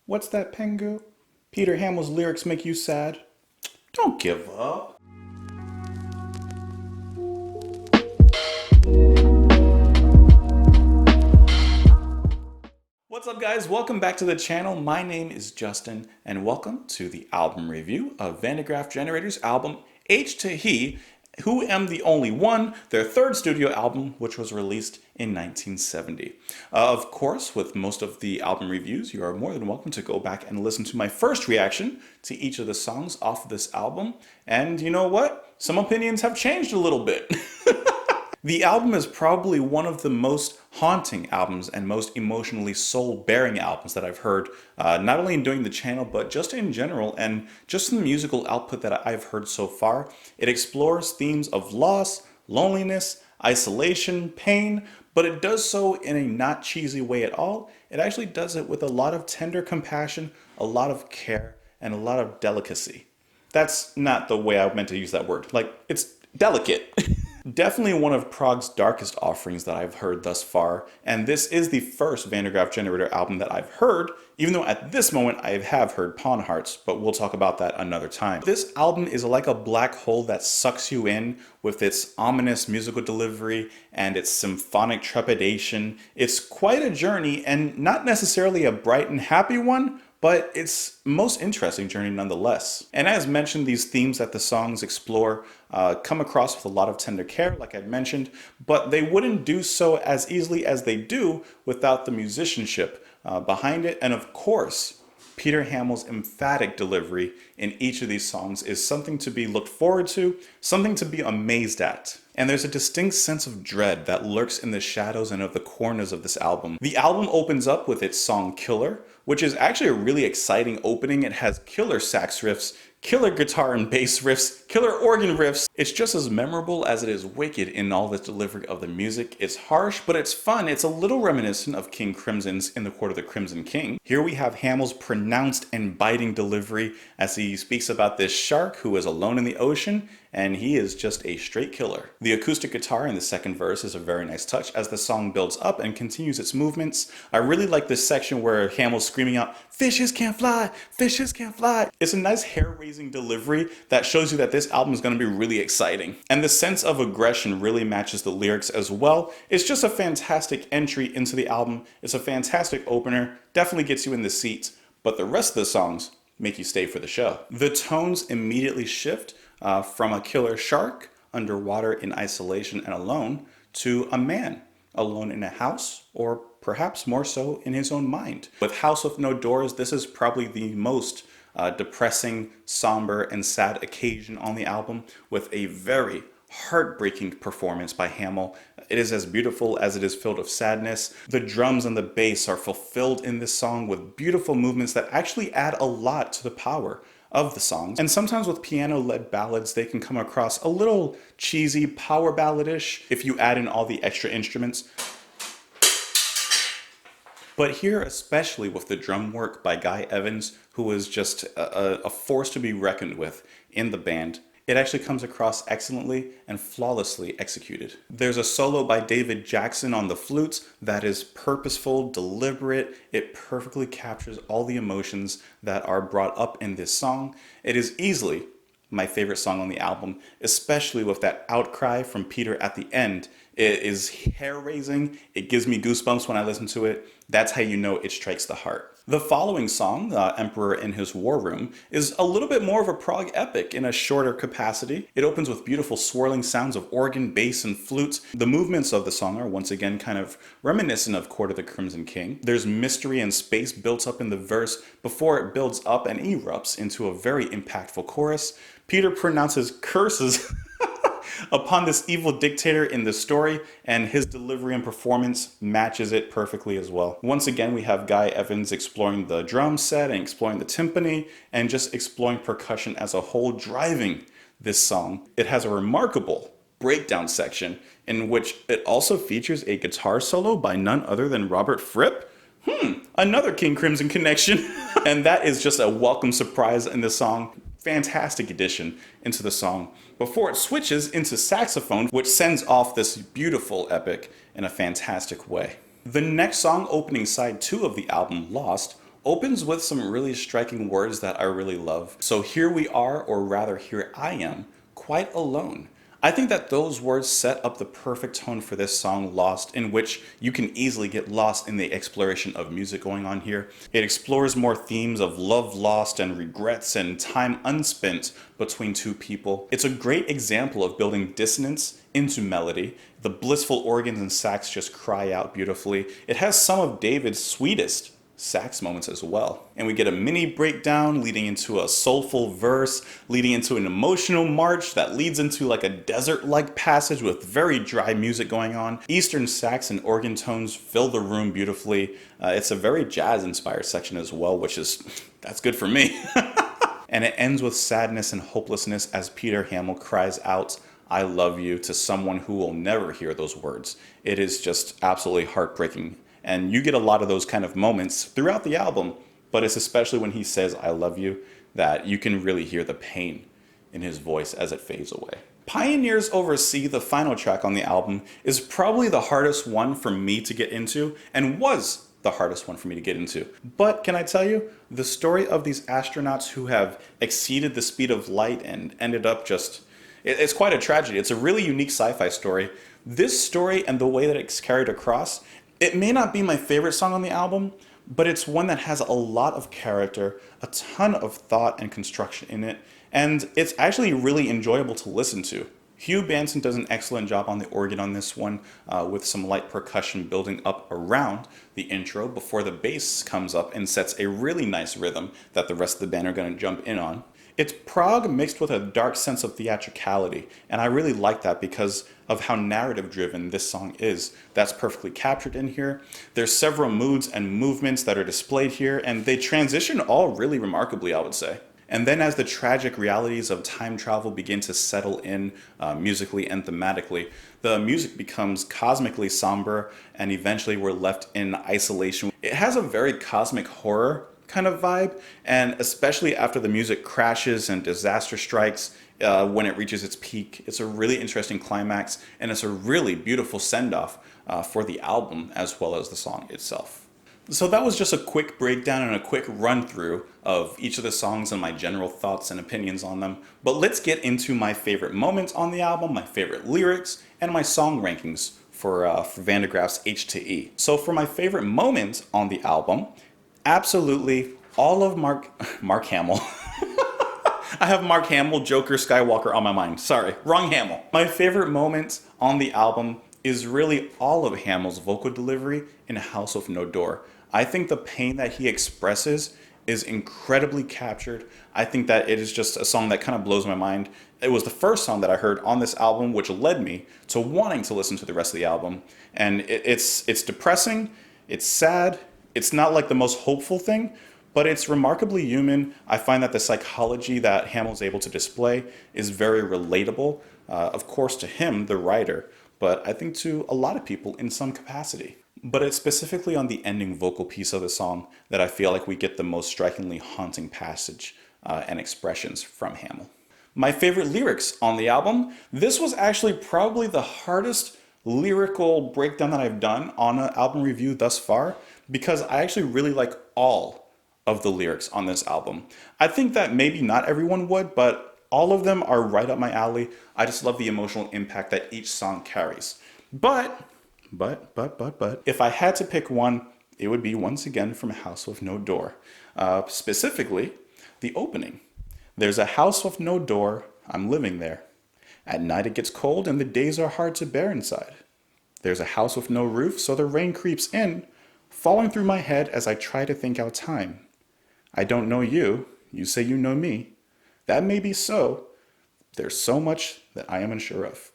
What's that, Pengu? Peter Hamill's lyrics make you sad? Don't give up. What's up, guys? Welcome back to the channel. My name is Justin, and welcome to the album review of Graaf Generator's album H to He, Who Am the Only One, their third studio album, which was released in 1970. Of course, with most of the album reviews, you are more than welcome to go back and listen to my first reaction to each of the songs off of this album. And you know what? Some opinions have changed a little bit. The album is probably one of the most haunting albums and most emotionally soul-bearing albums that I've heard, not only in doing the channel, but just in general, and just in the musical output that I've heard so far. It explores themes of loss, loneliness, isolation, pain, but it does so in a not cheesy way at all. It actually does it with a lot of tender compassion, a lot of care, and a lot of delicacy. That's not the way I meant to use that word. Like, it's delicate. Definitely one of prog's darkest offerings that I've heard thus far, and this is the first Graaf Generator album that I've heard, even though at this moment I have heard Pawn Hearts, but we'll talk about that another time. This album is like a black hole that sucks you in with its ominous musical delivery and its symphonic trepidation. It's quite a journey, and not necessarily a bright and happy one, but it's most interesting journey nonetheless. And as mentioned, these themes that the songs explore come across with a lot of tender care, like I mentioned, but they wouldn't do so as easily as they do without the musicianship behind it. And of course, Peter Hamill's emphatic delivery in each of these songs is something to be looked forward to, something to be amazed at. And there's a distinct sense of dread that lurks in the shadows and of the corners of this album. The album opens up with its song Killer, which is actually a really exciting opening. It has killer sax riffs, killer guitar and bass riffs, killer organ riffs. It's just as memorable as it is wicked in all the delivery of the music. It's harsh, but it's fun. It's a little reminiscent of King Crimson's In the Court of the Crimson King. Here we have Hamill's pronounced and biting delivery as he speaks about this shark who is alone in the ocean, and he is just a straight killer. The acoustic guitar in the second verse is a very nice touch as the song builds up and continues its movements. I really like this section where Hamill's screaming out, "Fishes can't fly, fishes can't fly." It's a nice hair-raising delivery that shows you that this album is going to be really exciting. And the sense of aggression really matches the lyrics as well. It's just a fantastic entry into the album. It's a fantastic opener, definitely gets you in the seats, but the rest of the songs make you stay for the show. The tones immediately shift from a killer shark underwater in isolation and alone to a man alone in a house, or perhaps more so in his own mind. With House with No Doors, this is probably the most depressing, somber, and sad occasion on the album, with a very heartbreaking performance by Hamill. It is as beautiful as it is filled with sadness. The drums and the bass are fulfilled in this song with beautiful movements that actually add a lot to the power of the songs. And sometimes with piano-led ballads, they can come across a little cheesy, power balladish if you add in all the extra instruments. But here, especially with the drum work by Guy Evans, who is just a force to be reckoned with in the band, it actually comes across excellently and flawlessly executed. There's a solo by David Jackson on the flutes that is purposeful, deliberate. It perfectly captures all the emotions that are brought up in this song. It is easily my favorite song on the album, especially with that outcry from Peter at the end. It is hair-raising. It gives me goosebumps when I listen to it. That's how you know it strikes the heart. The following song, Emperor in His War Room, is a little bit more of a prog epic in a shorter capacity. It opens with beautiful swirling sounds of organ, bass, and flutes. The movements of the song are once again kind of reminiscent of Court of the Crimson King. There's mystery and space built up in the verse before it builds up and erupts into a very impactful chorus. Peter pronounces curses upon this evil dictator in the story, and his delivery and performance matches it perfectly as well. Once again, we have Guy Evans exploring the drum set and exploring the timpani and just exploring percussion as a whole, driving this song. It has a remarkable breakdown section in which it also features a guitar solo by none other than Robert Fripp. Another King Crimson connection. And that is just a welcome surprise in the song. Fantastic addition into the song before it switches into saxophone, which sends off this beautiful epic in a fantastic way. The next song, opening side 2 of the album, Lost, opens with some really striking words that I really love. So here we are, or rather here I am, quite alone. I think that those words set up the perfect tone for this song, Lost, in which you can easily get lost in the exploration of music going on here. It explores more themes of love lost and regrets and time unspent between two people. It's a great example of building dissonance into melody. The blissful organs and sax just cry out beautifully. It has some of David's sweetest sax moments as well. And we get a mini breakdown leading into a soulful verse, leading into an emotional march that leads into like a desert-like passage with very dry music going on. Eastern sax and organ tones fill the room beautifully. It's a very jazz-inspired section as well, that's good for me. And it ends with sadness and hopelessness as Peter Hamill cries out, "I love you," to someone who will never hear those words. It is just absolutely heartbreaking. And you get a lot of those kind of moments throughout the album, but it's especially when he says, "I love you," that you can really hear the pain in his voice as it fades away. Pioneers Over Sea, the final track on the album, is probably the hardest one for me to get into, and was the hardest one for me to get into. But can I tell you, the story of these astronauts who have exceeded the speed of light and ended up it's quite a tragedy. It's a really unique sci-fi story. This story and the way that it's carried across, it may not be my favorite song on the album, but it's one that has a lot of character, a ton of thought and construction in it, and it's actually really enjoyable to listen to. Hugh Banton does an excellent job on the organ on this one, with some light percussion building up around the intro before the bass comes up and sets a really nice rhythm that the rest of the band are going to jump in on. It's prog mixed with a dark sense of theatricality, and I really like that because of how narrative driven this song is. That's perfectly captured in here. There's several moods and movements that are displayed here, and they transition all really remarkably, I would say. And then as the tragic realities of time travel begin to settle in musically and thematically, the music becomes cosmically somber, and eventually we're left in isolation. It has a very cosmic horror kind of vibe, and especially after the music crashes and disaster strikes, when it reaches its peak, it's a really interesting climax, and it's a really beautiful send-off for the album as well as the song itself. So that was just a quick breakdown and a quick run through of each of the songs and my general thoughts and opinions on them. But let's get into my favorite moments on the album, my favorite lyrics, and my song rankings for Van de Graaf's H to E. So for my favorite moments on the album, absolutely all of Mark Hamill. I have Mark Hamill, Joker, Skywalker on my mind. Sorry, wrong Hamill. My favorite moment on the album is really all of Hamill's vocal delivery in House of No Door. I think the pain that he expresses is incredibly captured. I think that it is just a song that kind of blows my mind. It was the first song that I heard on this album, which led me to wanting to listen to the rest of the album. And it's depressing, it's sad, it's not like the most hopeful thing, but it's remarkably human. I find that the psychology that Hamill's able to display is very relatable, of course to him, the writer, but I think to a lot of people in some capacity. But it's specifically on the ending vocal piece of the song that I feel like we get the most strikingly haunting passage and expressions from Hamill. My favorite lyrics on the album, this was actually probably the hardest lyrical breakdown that I've done on an album review thus far, because I actually really like all of the lyrics on this album. I think that maybe not everyone would, but all of them are right up my alley. I just love the emotional impact that each song carries. But, if I had to pick one, it would be once again from House with No Door. Specifically, the opening. There's a house with no door, I'm living there. At night it gets cold and the days are hard to bear inside. There's a house with no roof, so the rain creeps in, falling through my head as I try to think out time. I don't know you, you say you know me. That may be so. There's so much that I am unsure of.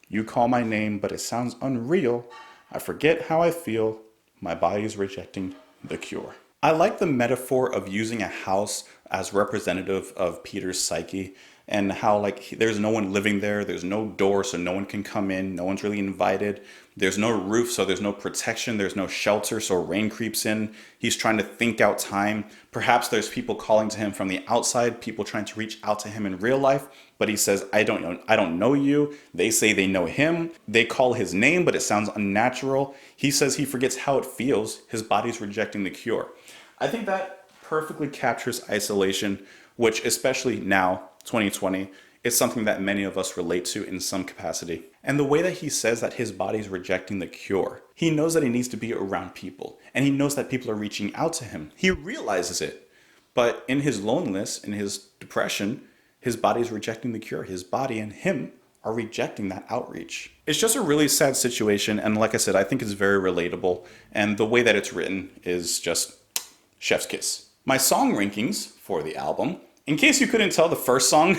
You call my name, but it sounds unreal. I forget how I feel. My body's rejecting the cure. I like the metaphor of using a house as representative of Peter's psyche, and how like there's no one living there, there's no door so no one can come in, no one's really invited, there's no roof so there's no protection, there's no shelter so rain creeps in. He's trying to think out time. Perhaps there's people calling to him from the outside, people trying to reach out to him in real life, but he says, I don't know you. They say they know him. They call his name, but it sounds unnatural. He says he forgets how it feels. His body's rejecting the cure. I think that perfectly captures isolation, which especially now, 2020, is something that many of us relate to in some capacity. And the way that he says that his body's rejecting the cure, he knows that he needs to be around people, and he knows that people are reaching out to him. He realizes it. But in his loneliness, in his depression, his body's rejecting the cure. His body and him are rejecting that outreach. It's just a really sad situation, and like I said, I think it's very relatable, and the way that it's written is just chef's kiss. My song rankings for the album, in case you couldn't tell the first song,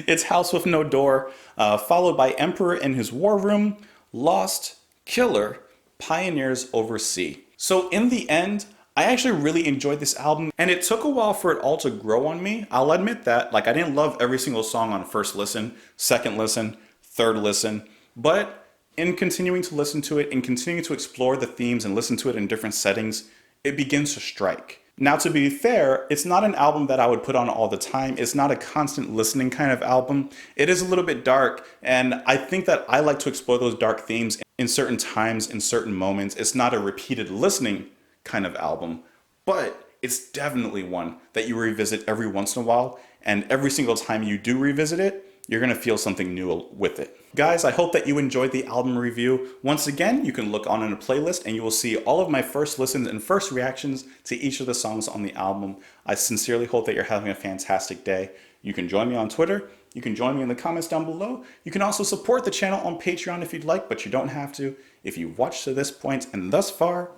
it's House with No Door, followed by Emperor in His War Room, Lost, Killer, Pioneers Over Sea. So in the end, I actually really enjoyed this album, and it took a while for it all to grow on me. I'll admit that. Like, I didn't love every single song on first listen, second listen, third listen, but in continuing to listen to it and continuing to explore the themes and listen to it in different settings, it begins to strike. Now, to be fair, it's not an album that I would put on all the time. It's not a constant listening kind of album. It is a little bit dark, and I think that I like to explore those dark themes in certain times, in certain moments. It's not a repeated listening kind of album, but it's definitely one that you revisit every once in a while, and every single time you do revisit it, you're going to feel something new with it. Guys, I hope that you enjoyed the album review. Once again, you can look on in a playlist and you will see all of my first listens and first reactions to each of the songs on the album. I sincerely hope that you're having a fantastic day. You can join me on Twitter. You can join me in the comments down below. You can also support the channel on Patreon if you'd like, but you don't have to. If you've watched to this point and thus far,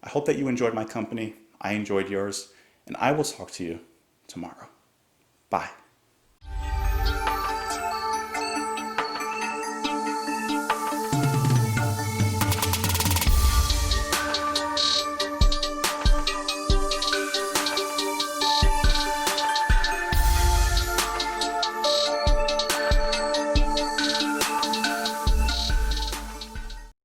I hope that you enjoyed my company. I enjoyed yours, and I will talk to you tomorrow. Bye.